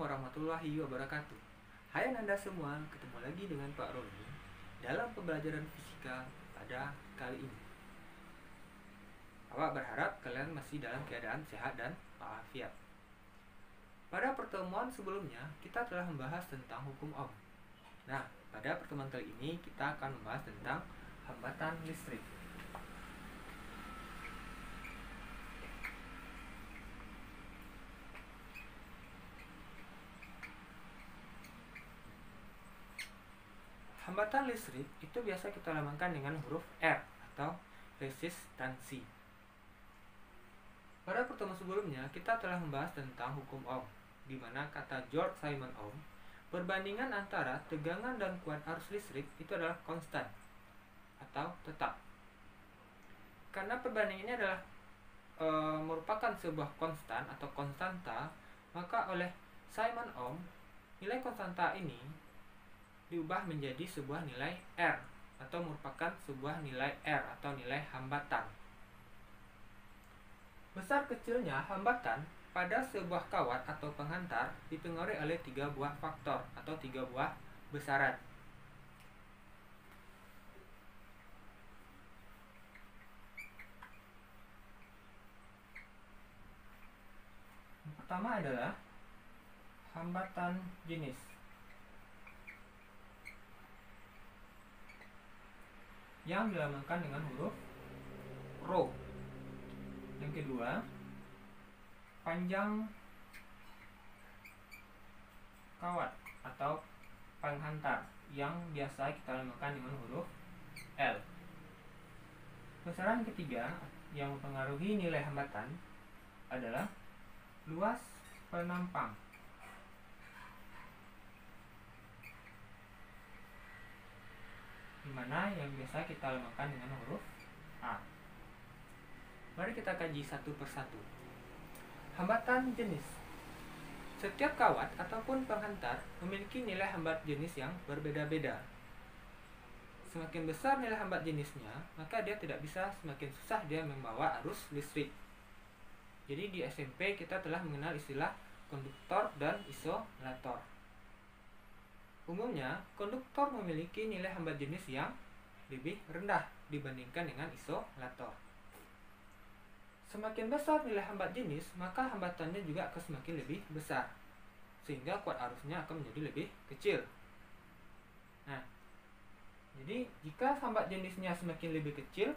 warahmatullahi wabarakatuh. Hai Anda semua, ketemu lagi dengan Pak Roni dalam pembelajaran fisika pada kali ini. Awak berharap kalian masih dalam keadaan sehat dan walafiat. Pada pertemuan sebelumnya, kita telah membahas tentang hukum Ohm. Nah, pada pertemuan kali ini kita akan membahas tentang hambatan listrik. Hambatan listrik itu biasa kita lambangkan dengan huruf R atau resistansi. Pada pertemuan sebelumnya kita telah membahas tentang hukum Ohm, di mana kata George Simon Ohm, perbandingan antara tegangan dan kuat arus listrik itu adalah konstan atau tetap. Karena perbandingan ini adalah merupakan sebuah konstan atau konstanta, maka oleh Simon Ohm nilai konstanta ini diubah menjadi sebuah nilai R atau merupakan sebuah nilai R atau nilai hambatan. Besar kecilnya hambatan pada sebuah kawat atau penghantar dipengaruhi oleh 3 buah faktor atau 3 buah besaran. Yang pertama adalah hambatan jenis. Yang dilambangkan dengan huruf Rho. Yang kedua, panjang kawat atau penghantar yang biasa kita lambangkan dengan huruf L. Besaran ketiga yang mempengaruhi nilai hambatan adalah luas penampang. Dimana yang biasa kita lambangkan dengan huruf A. Mari kita kaji satu persatu. Hambatan jenis. Setiap kawat ataupun penghantar memiliki nilai hambat jenis yang berbeda-beda. Semakin besar nilai hambat jenisnya, maka dia tidak bisa semakin susah dia membawa arus listrik. Jadi di SMP kita telah mengenal istilah konduktor dan isolator. Umumnya, konduktor memiliki nilai hambat jenis yang lebih rendah dibandingkan dengan isolator. Semakin besar nilai hambat jenis, maka hambatannya juga akan semakin lebih besar, sehingga kuat arusnya akan menjadi lebih kecil. Nah, jadi jika hambat jenisnya semakin lebih kecil,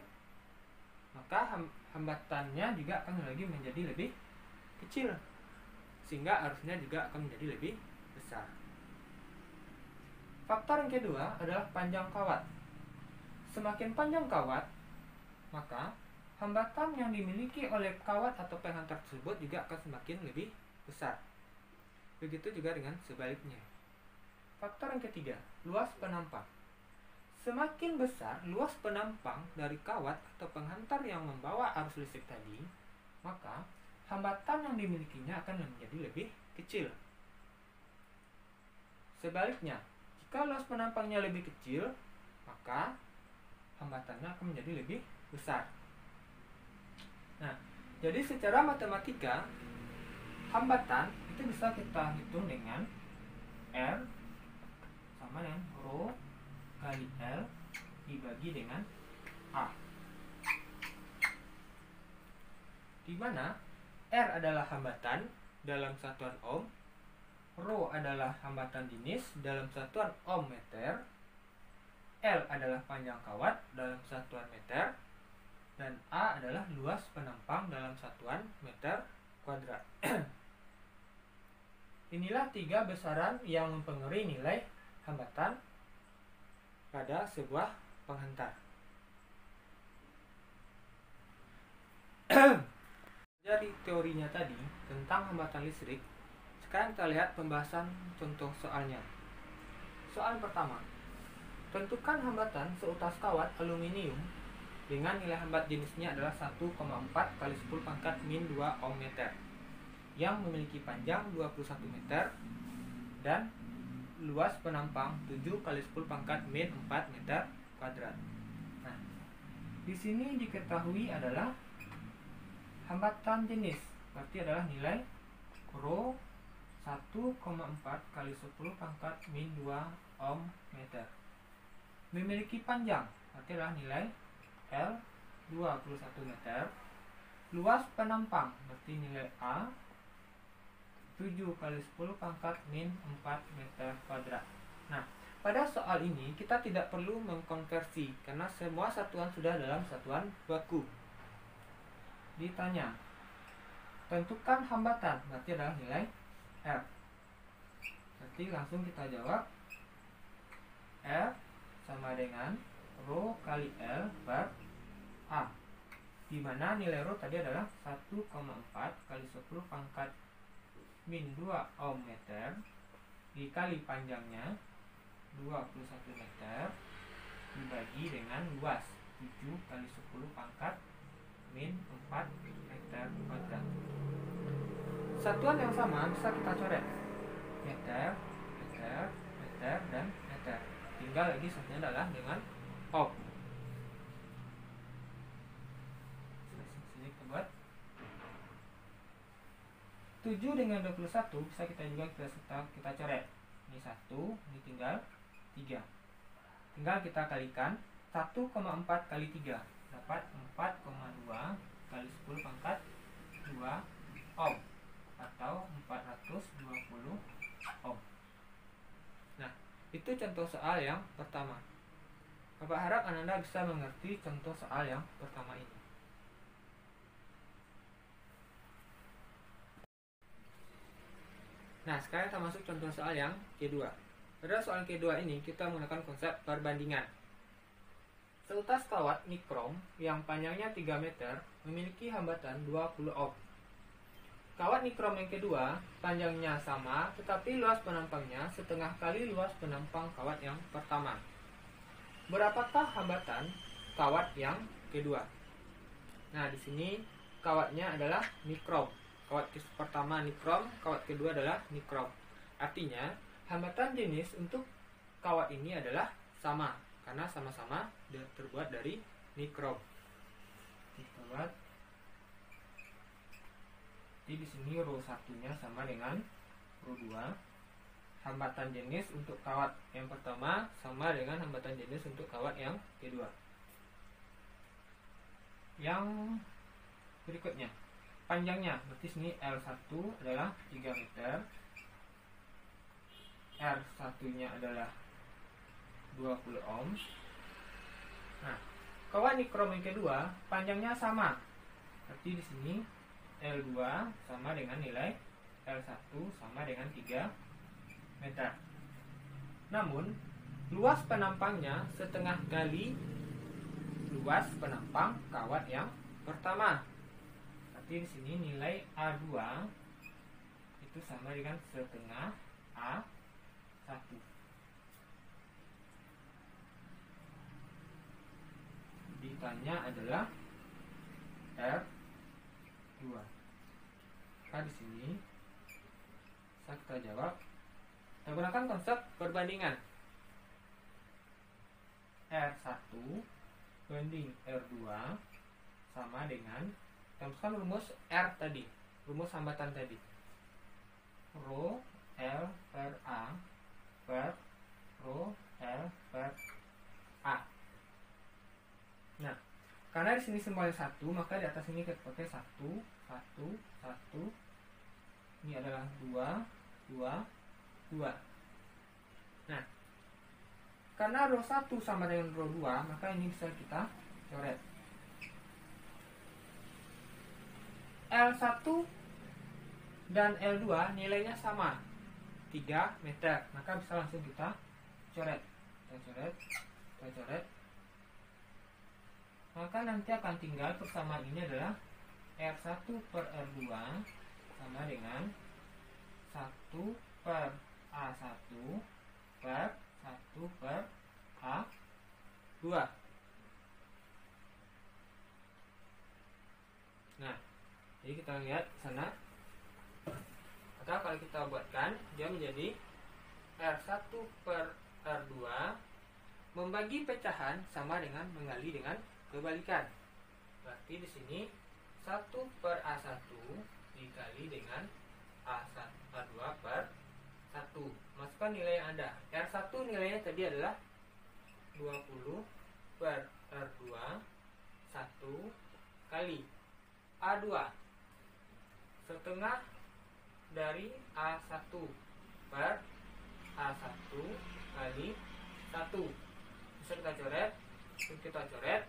maka hambatannya juga akan lagi menjadi lebih kecil, sehingga arusnya juga akan menjadi lebih besar. Faktor yang kedua adalah panjang kawat. Semakin panjang kawat, maka hambatan yang dimiliki oleh kawat atau penghantar tersebut juga akan semakin lebih besar. Begitu juga dengan sebaliknya. Faktor yang ketiga, luas penampang. Semakin besar luas penampang dari kawat atau penghantar yang membawa arus listrik tadi, maka hambatan yang dimilikinya akan menjadi lebih kecil. Sebaliknya, jika luas penampangnya lebih kecil, maka hambatannya akan menjadi lebih besar. Nah, jadi secara matematika, hambatan itu bisa kita hitung dengan R sama dengan Rho kali L dibagi dengan A. Di mana R adalah hambatan dalam satuan ohm, Rho adalah hambatan jenis dalam satuan ohm meter, L adalah panjang kawat dalam satuan meter, dan A adalah luas penampang dalam satuan meter kuadrat. Inilah 3 besaran yang mempengaruhi nilai hambatan pada sebuah penghantar. Dari teorinya tadi tentang hambatan listrik, sekarang kita lihat pembahasan contoh soalnya. Soal pertama, tentukan hambatan seutas kawat aluminium dengan nilai hambat jenisnya adalah 1,4 kali 10 pangkat min 2 ohm meter yang memiliki panjang 21 meter dan luas penampang 7 kali 10 pangkat min 4 meter kuadrat. Nah, di sini diketahui adalah hambatan jenis, berarti adalah nilai Rho 1,4 kali 10 pangkat min 2 ohm meter. Memiliki panjang, berarti adalah nilai L 21 meter. Luas penampang, berarti nilai A 7 kali 10 pangkat min 4 meter kuadrat. Nah, pada soal ini kita tidak perlu mengkonversi karena semua satuan sudah dalam satuan baku. Ditanya, tentukan hambatan, berarti adalah nilai R. Berarti langsung kita jawab R sama dengan Rho kali L per A, di mana nilai Rho tadi adalah 1,4 kali 10 pangkat min 2 ohm meter dikali panjangnya 21 meter dibagi dengan luas 7 kali 10 pangkat min 4 meter kuadrat. Satuan yang sama bisa kita coret meter, meter, meter, dan meter. Tinggal lagi satunya adalah dengan ohm. Sini kita buat 7 dengan 21 bisa kita juga kita coret. Ini 1, ini tinggal 3. Tinggal kita kalikan 1,4 kali 3 dapat 4,2 kali 10 pangkat 2 ohm atau 420 ohm. Nah, itu contoh soal yang pertama. Bapak harap Anda bisa mengerti contoh soal yang pertama ini. Nah, sekarang kita masuk contoh soal yang kedua. Pada soal kedua ini kita menggunakan konsep perbandingan. Seutas kawat nikrom yang panjangnya 3 meter memiliki hambatan 20 ohm. Kawat nikrom yang kedua panjangnya sama tetapi luas penampangnya setengah kali luas penampang kawat yang pertama. Berapakah hambatan kawat yang kedua? Nah, di sini kawatnya adalah nikrom. Kawat pertama nikrom, kawat kedua adalah nikrom. Artinya, hambatan jenis untuk kawat ini adalah sama karena sama-sama terbuat dari nikrom. Kita buat. Jadi di sini Rho 1-nya sama dengan Rho 2. Hambatan jenis untuk kawat yang pertama sama dengan hambatan jenis untuk kawat yang kedua. Yang berikutnya, panjangnya, berarti sini L1 adalah 3 meter, R1-nya adalah 20 ohm. Nah, kawat nikrom yang kedua panjangnya sama, berarti di sini L2 sama dengan nilai L1 sama dengan 3 meter. Namun, luas penampangnya setengah kali luas penampang kawat yang pertama. Berarti di sini nilai A2 itu sama dengan setengah A1. Ditanya adalah R2. Maka di sini kita jawab. Kita gunakan konsep perbandingan. R1 banding R2 sama dengan, kita rumus R tadi, rumus hambatan tadi, Rho L per A per Rho L per A. Nah, karena di sini simbolnya 1, maka di atas ini kita pakai 1, 1, 1. Ini adalah 2, 2, 2. Nah, karena Rho 1 sama dengan Rho 2, maka ini bisa kita coret. L1 dan L2 nilainya sama, 3 meter. Maka bisa langsung kita coret. Kita coret, kita coret. Maka nanti akan tinggal persamaan ini adalah R1 per R2 sama dengan 1 per A1 per 1 per A2. Nah, jadi kita lihat ke sana. Maka kalau kita buatkan, dia menjadi R1 per R2 membagi pecahan sama dengan mengali dengan kebalikan. Berarti di sini 1 per A1 dikali dengan A2 per 1. Masukkan nilai yang ada. R1 nilainya tadi adalah 20 per R2 1 kali A2 setengah dari A1 per A1 kali 1. Bisa kita coret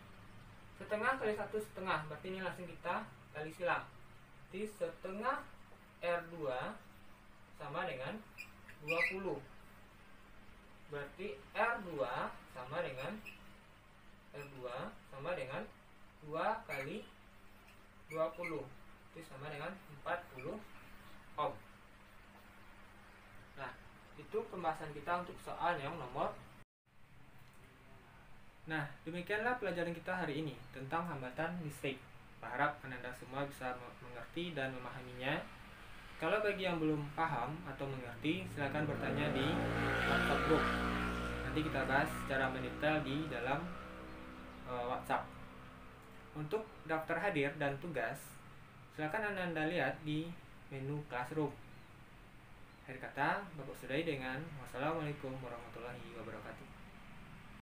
setengah kali 1 setengah, berarti ini langsung kita kali silang. Jadi setengah R2 sama dengan 20. Berarti R2 sama dengan 2 kali 20. Itu sama dengan 40 ohm. Nah, itu pembahasan kita untuk soal yang nomor. Nah, demikianlah pelajaran kita hari ini tentang hambatan listrik. Berharap Anda semua bisa mengerti dan memahaminya. Kalau bagi yang belum paham atau mengerti, silakan bertanya di WhatsApp group. Nanti kita bahas secara mendetail di dalam WhatsApp. Untuk daftar hadir dan tugas, silakan Anda lihat di menu Classroom. Akhir kata, Bapak sudahi dengan wassalamualaikum warahmatullahi wabarakatuh.